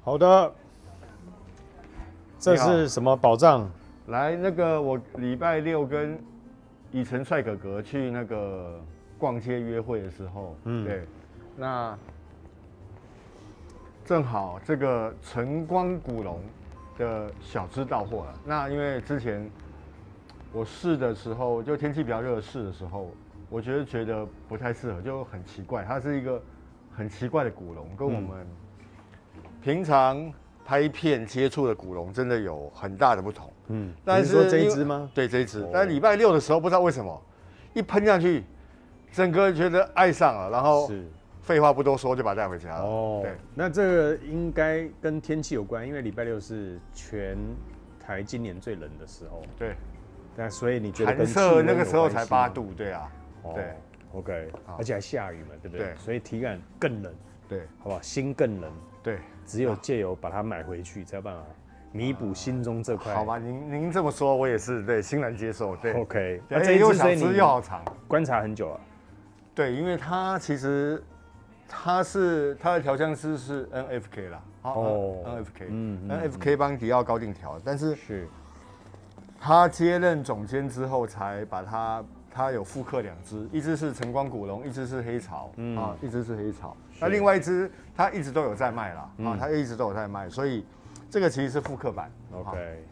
好的，这是什么宝藏？来，那个我礼拜六跟以晨帅哥哥去那个逛街约会的时候，对，那正好这个晨光古龙的小吃到货了。那因为之前我试的时候，就天气比较热试的时候，我觉得不太适合，就很奇怪，它是一个很奇怪的古龙，跟我们平常拍片接触的古龙真的有很大的不同。但是你说这一只吗？对，这一只。但礼拜六的时候，不知道为什么一喷下去，整个觉得爱上了，然后废话不多说就把它带回家了。哦，对，那这个应该跟天气有关，因为礼拜六是全台今年最冷的时候。对，那所以你觉得跟寒色那个时候才8度，对啊。对 ，OK， 而且还下雨嘛，对不对？对，所以体感更冷。对，好不好？心更冷。对，只有借由把它买回去，才有办法弥补心中这块。好吧，您这么说，我也是对，欣然接受。对 ，OK。那这一只小只又好长，观察很久了。对，因为它其实它的调香师是 NFK 啦，NFK 帮迪奥高定调，但是他接任总监之后才把他有复刻2只，一只是晨光古龙，一只是黑潮，一只是黑潮。那另外一只他一直都有在卖啦，他一直都有在卖，所以这个其实是复刻版。OK，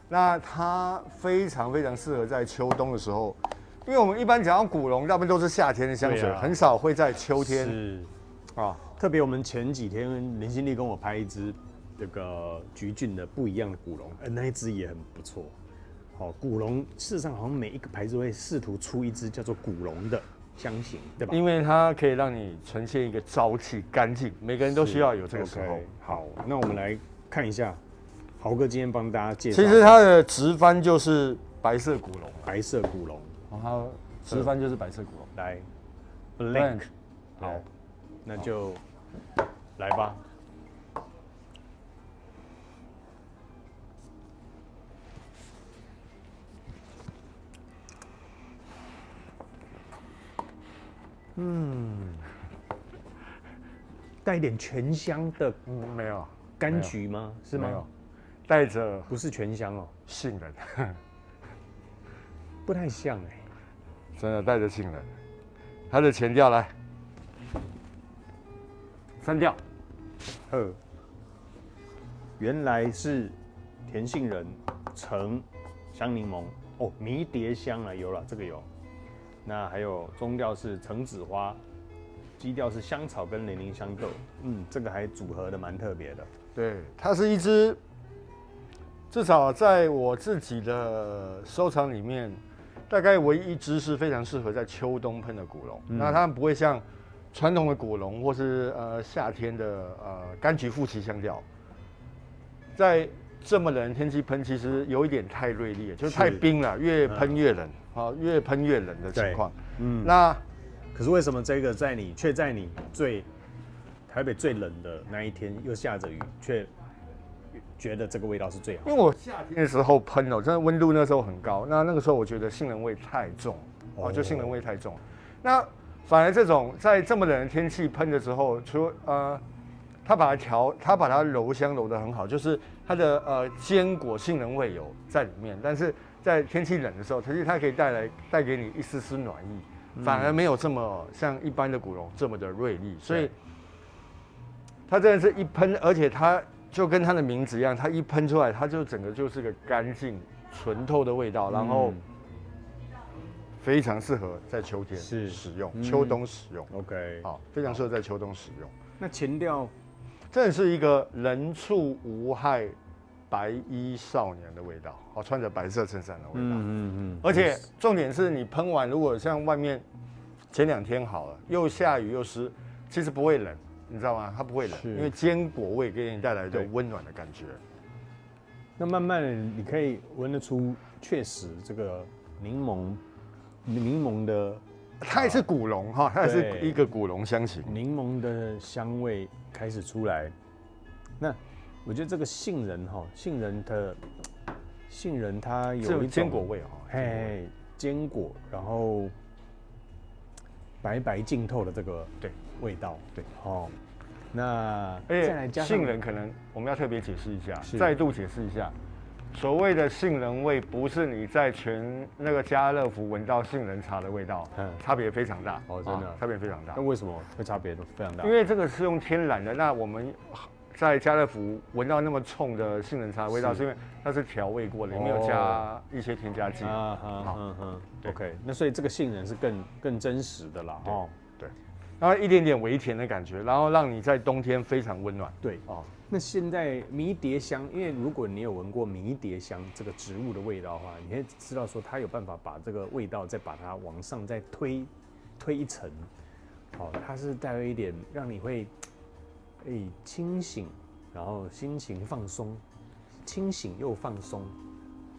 那它非常非常适合在秋冬的时候，因为我们一般讲到古龙，大部分都是夏天的香水，很少会在秋天。是啊，特别我们前几天林心丽跟我拍一支这个橘郡的不一样的古龙，那一支也很不错。好，古龙事实上好像每一个牌子会试图出一支叫做古龙的香型，对吧？因为它可以让你呈现一个朝气、干净，每个人都需要有这个时候。好，那我们来看一下，豪哥今天帮大家介绍。其实它的直翻就是白色古龙，白色古龙，它直翻就是白色古龙。来 ，Blank， 好，那就来吧。带一点全香的，没有柑橘吗？是吗？没有，带着不是全香哦，杏仁，不太像哎，真的带着杏仁。它的前调来3调，原来是甜杏仁、橙、香柠檬哦，迷迭香啊，有了这个有。那还有中调是橙子花，基调是香草跟零陵香豆，这个还组合的蛮特别的。对，它是一支，至少在我自己的收藏里面，大概唯一一支是非常适合在秋冬喷的古龙。那它不会像传统的古龙或是夏天的柑橘负气香调，在这么冷的天气喷，其实有一点太锐利了，就是太冰了，越喷越冷。越喷越冷的情况。那可是为什么这个却在你台北最冷的那一天又下着雨，却觉得这个味道是最好的？因为我夏天的时候喷真的温度那时候很高，那个时候我觉得杏仁味太重，就杏仁味太重。那反而这种在这么冷的天气喷的时候，它把它揉香揉得很好，就是它的坚果杏仁味有在里面，但是在天气冷的时候，其实它可以带给你一丝丝暖意，反而没有这么像一般的古龙这么的锐利，所以它真的是一喷，而且它就跟它的名字一样，它一喷出来，它就整个就是个干净纯透的味道，然后非常适合在秋天使用，秋冬使用。OK， 好，非常适合在秋冬使用。那前调真的是一个人畜无害。白衣少年的味道，穿着白色衬衫的味道，而且重点是你喷完，如果像外面前2天好了，又下雨又湿，其实不会冷，你知道吗？它不会冷，因为坚果味给你带来的温暖的感觉。那慢慢的你可以闻得出，确实这个柠檬的，它也是古龙哈，它也是一个古龙香型，柠檬的香味开始出来，那。我觉得这个杏仁它有一种坚果味坚果，然后白净透的这个味道，那而再来加上且杏仁可能我们要特别解释一下，是再度解释一下，所谓的杏仁味不是你在全那个家乐福闻到杏仁茶的味道，差别非常大。哦，真的，差别非常大。那为什么会差别非常大？因为这个是用天然的，那我们在家乐福闻到那么冲的杏仁茶的味道，是因为它是调味过的，没有加一些添加剂。OK， 那所以这个杏仁是更真实的啦。哦，对。然后一点点微甜的感觉，然后让你在冬天非常温暖。对哦。那现在迷迭香，因为如果你有闻过迷迭香这个植物的味道的话，你会知道说它有办法把这个味道再把它往上再推一层。哦，它是带有一点让你会清醒，然后心情放松，清醒又放松。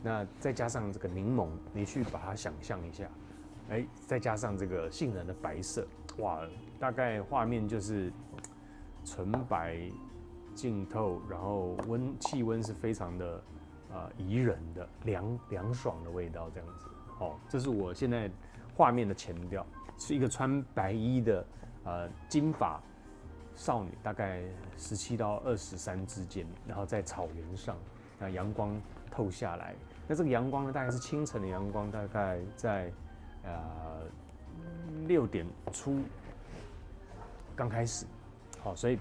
那再加上这个柠檬，你去把它想象一下，再加上这个杏仁的白色，哇，大概画面就是纯白、净透，然后气温是非常的宜人的、凉爽的味道，这样子。哦，这是我现在画面的前调，是一个穿白衣的金发少女，大概17到23之间，然后在草原上，那阳光透下来，那这个阳光呢，大概是清晨的阳光，大概在6点初刚开始，好，所以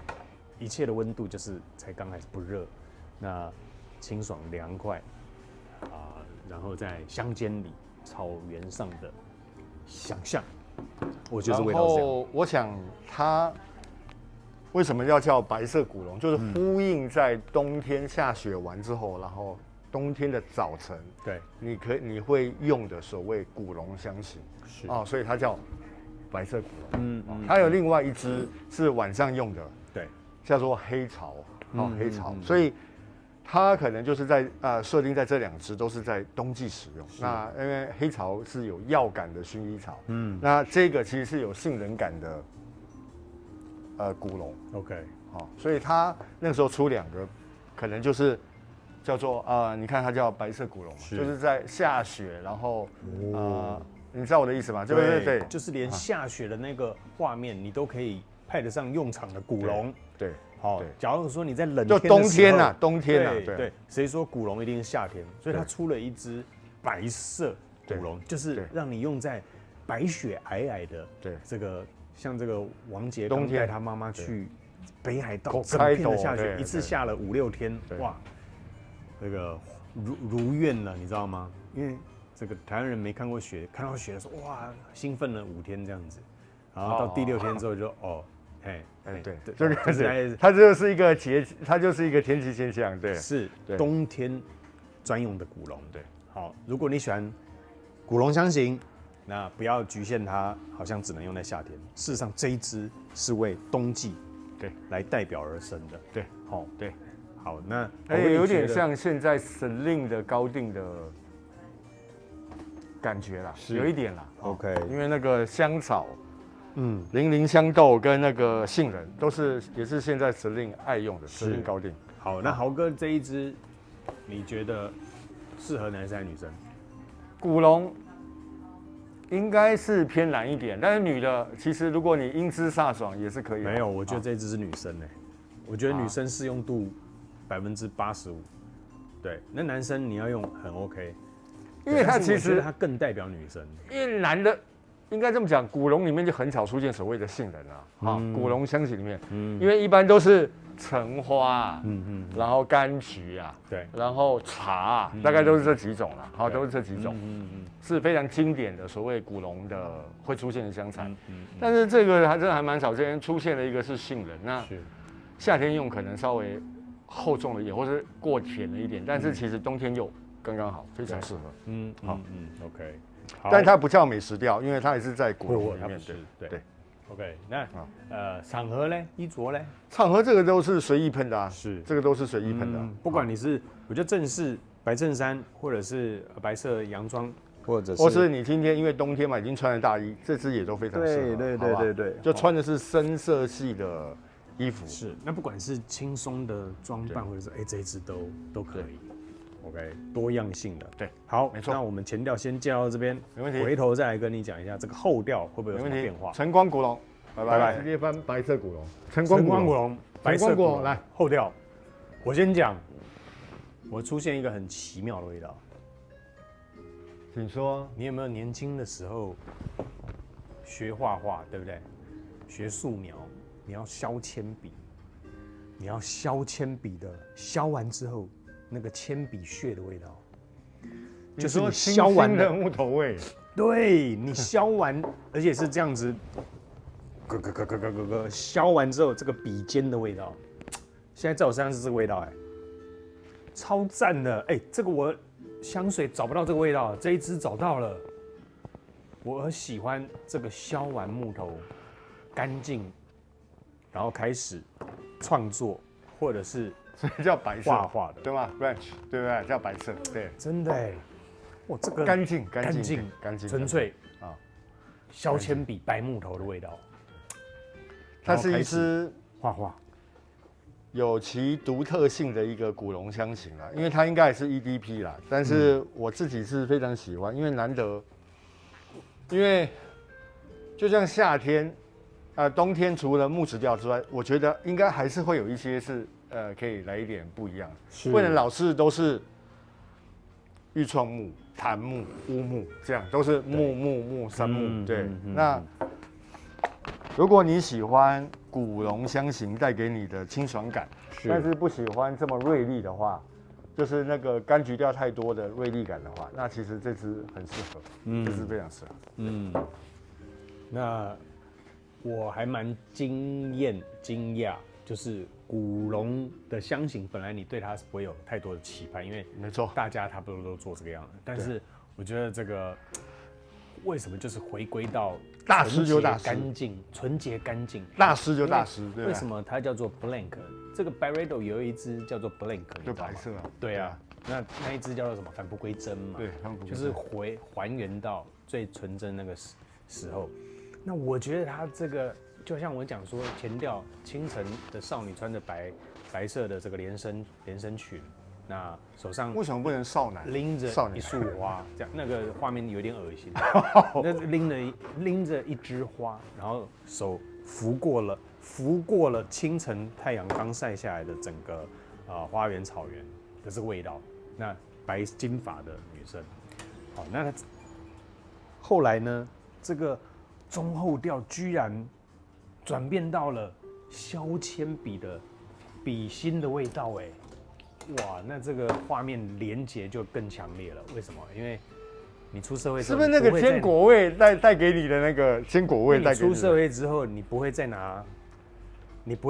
一切的温度就是才刚开始，不热，那清爽凉快然后在乡间里草原上的想象，我觉得味道是这样。然后我想它为什么要叫白色古龙，就是呼应在冬天下雪完之后，然后冬天的早晨，对，你会用的所谓古龙香型，是所以它叫白色古龙。它有另外一支是晚上用的，对，叫做黑潮，黑潮，所以它可能就是在设定在这2支都是在冬季使用。那因为黑潮是有药感的薰衣草，那这个其实是有杏仁感的。古龙 ，OK， 好，所以它那个时候出2个，可能就是叫做你看它叫白色古龙嘛，就是在下雪，然后你知道我的意思吗？对，就是连下雪的那个画面，你都可以派得上用场的古龙。对，好，假如说你在冷天就冬天呐，对，谁说古龙一定是夏天？所以它出了一支白色古龙，就是让你用在白雪皑皑的这个。像这个王杰刚带他妈妈去北海道，整片的下雪，一次下了5、6天，哇，这个如愿了，你知道吗？因为这个台湾人没看过雪，看到雪的时候，哇，兴奋了5天这样子，然后到第6天之后就对，这个它就是一个它就是一个天气现象，对，是冬天专用的古龙，对，好，如果你喜欢古龙香型。那不要局限它，好像只能用在夏天。事实上，这一支是为冬季来代表而生的。对，好，那有点像现在 Celine 的高定的感觉啦，有一点啦。OK， 因为那个香草，零陵香豆跟那个杏仁也是现在 Celine 爱用的 Celine 高定。好，那豪哥这一支，你觉得适合男生还是女生？古龙。应该是偏蓝一点，但是女的其实如果你英姿飒爽也是可以的。没有，我觉得这支是女生我觉得女生适用度85%，对，那男生你要用很 OK， 因为它其实它更代表女生。因为男的应该这么讲，古龙里面就很少出现所谓的杏仁古龙香型里面，因为一般都是橙花然后柑橘对，然后茶大概都是这几种啦，都是这几种，是非常经典的所谓古龙的会出现的香材，但是这个还真的还蛮少见，出现了一个是杏仁，那夏天用可能稍微厚重了一点，或是过甜了一点，但是其实冬天用刚刚好，非常适合。OK， 但它不叫美食调，因为它也是在古龙里面，对。OK， 那场合嘞，衣着嘞，场合这个都是随意喷的是这个都是随意喷的，不管你是我觉得正式白衬衫，或者是白色洋装，或是你今天因为冬天嘛，已经穿了大衣，这支也都非常适合，对，就穿的是深色系的衣服，是那不管是轻松的装扮，或者是这一支都可以。OK， 多样性的，对，好，没错。那我们前调先介绍到这边，没问题。回头再来跟你讲一下这个后调会不会有什么变化。晨光古龙，拜拜拜直接翻白色古龙，晨晨光古龙，光古龙，白色晨光古龙来，后调。我先讲，我出现一个很奇妙的味道。请说。你有没有年轻的时候学画画，对不对？学素描，你要削铅笔，你要削铅笔的，削完之后那个铅笔屑的味道，就是你削完的木头味。对你削完，而且是这样子，削完之后这个笔尖的味道，现在在我身上是这个味道，超赞的，这个我香水找不到这个味道，这一支找到了。我很喜欢这个削完木头干净，然后开始创作，或者是所以叫白色画画的，对吗 ？Ranch， 对不对？叫白色，对，真的哇，这个干净、纯粹啊，削铅笔白木头的味道。它是一支画画有其独特性的一个古龙香型啦，因为它应该也是 EDP 啦，但是我自己是非常喜欢，因为难得，因为就像夏天，冬天除了木质调之外，我觉得应该还是会有一些是可以来一点不一样，不能老是都是玉创木、檀木、乌木这样，都是木杉木，对，那。如果你喜欢古龙香型带给你的清爽感，但是不喜欢这么锐利的话，就是那个柑橘调太多的锐利感的话，那其实这支很适合，这支非常适合。那我还蛮惊讶，就是古龙的香型，本来你对它是不会有太多的期盼，因为没错，大家差不多都做这个样子，但是我觉得这个。为什么就是回归到大师就大师，干净、纯洁、干净，大师就大师，对。为什么它叫做 Blank？ 这个 Byredo 有一支叫做 Blank， 就白色啊。对啊，那一支叫做什么？返璞归真嘛。对，返璞归真就是还原到最纯真那个时候。那我觉得它这个就像我讲说，前调清晨的少女穿着白色的这个连身裙。那手上为什么不能少男拎着一束花？这样那个画面有点恶心。那拎着一枝花，然后手拂过了清晨太阳刚晒下来的整个花园草原的这个味道。那白金发的女生，好，那后来呢？这个中后调居然转变到了削铅笔的笔芯的味道，哇，那这个画面连结就更强烈了。为什么？因为你出社会之后，是不是那个坚果味带给你的那个坚果味带给你？出社会之后，你不会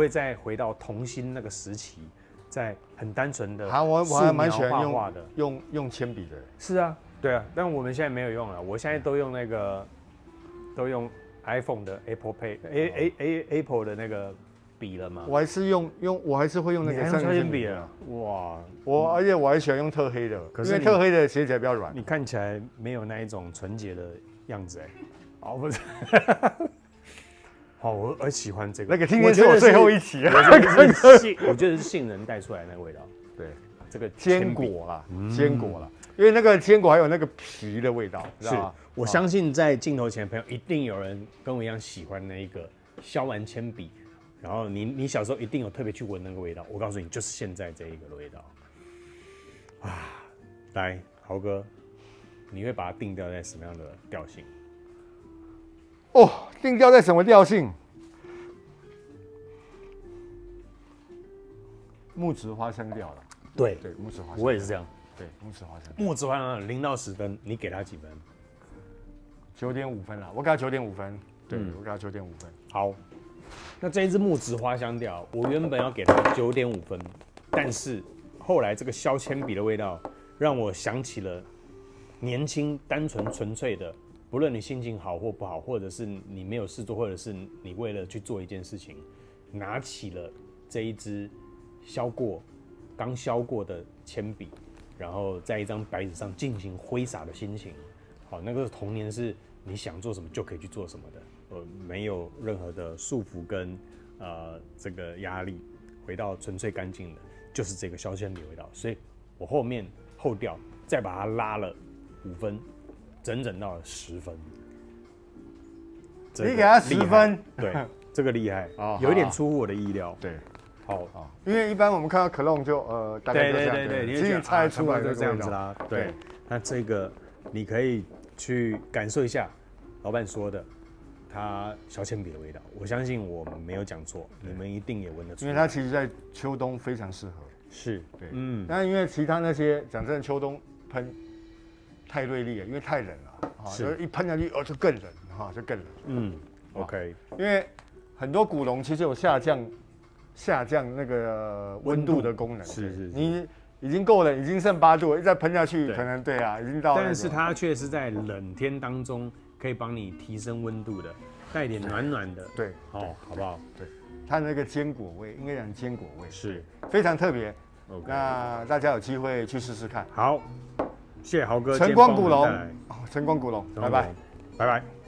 再回到童心那个时期，在很单纯的我还蛮喜欢画的，用铅笔的。是啊，对啊，但我们现在没有用了。我现在都用iPhone 的 Apple Pay，Apple 的那个。笔了吗？我还是会用那个削铅笔啊！哇，而且我还喜欢用特黑的，因为特黑的写起来比较软。你看起来没有那一种纯洁的样子哦，不是。好，我很喜欢这个。那个今天是我最后一期啊！我觉得是杏仁带出来那个味道。对，这个坚果啦，因为那个坚果还有那个皮的味道，是我相信在镜头前的朋友，一定有人跟我一样喜欢那一个削完铅笔。然后你小时候一定有特别去闻那个味道，我告诉你，就是现在这一个味道啊！来，豪哥，你会把它定调在什么样的调性？定调在什么调性？木质花香调了。对，木质花香。我也是这样。对，木质花香。木质花香0到10分，你给他几分？9.5分啦，我给他9.5分。对，我给他9.5分。好。那这一支木质花香调，我原本要给它9.5分，但是后来这个削铅笔的味道，让我想起了年轻、单纯、纯粹的，不论你心情好或不好，或者是你没有事做，或者是你为了去做一件事情，拿起了这一支刚削过的铅笔，然后在一张白纸上进行挥洒的心情。好，那个童年是你想做什么就可以去做什么的。没有任何的束缚跟这个压力，回到纯粹干净的，就是这个削铅笔味道。所以我后调再把它拉了5分，整到了10分。这个你给他厉害10分，对，这个厉害哦，有一点好出乎我的意料。对，好，因为一般我们看到可乐就大概就这样，你其实你猜出来就这样子啦。对，那这个你可以去感受一下老板说的它小铅笔的味道，我相信我们没有讲错，你们一定也闻得出来。因为它其实在秋冬非常适合。是，对，但因为其他那些讲真的，秋冬喷太锐利了，因为太冷了就一喷下去就更冷就更冷。OK，因为很多古龙其实有下降那个温度的功能。是，你已经够冷，已经剩8度了，再喷下去可能已经到。但是它却是在冷天当中可以帮你提升温度的，带点暖暖的。对，好不好？对，它那个坚果味，应该讲坚果味，是非常特别。 OK， 那大家有机会去试试看。好，谢谢豪哥。晨光古龙，晨光古龙，拜拜，拜拜。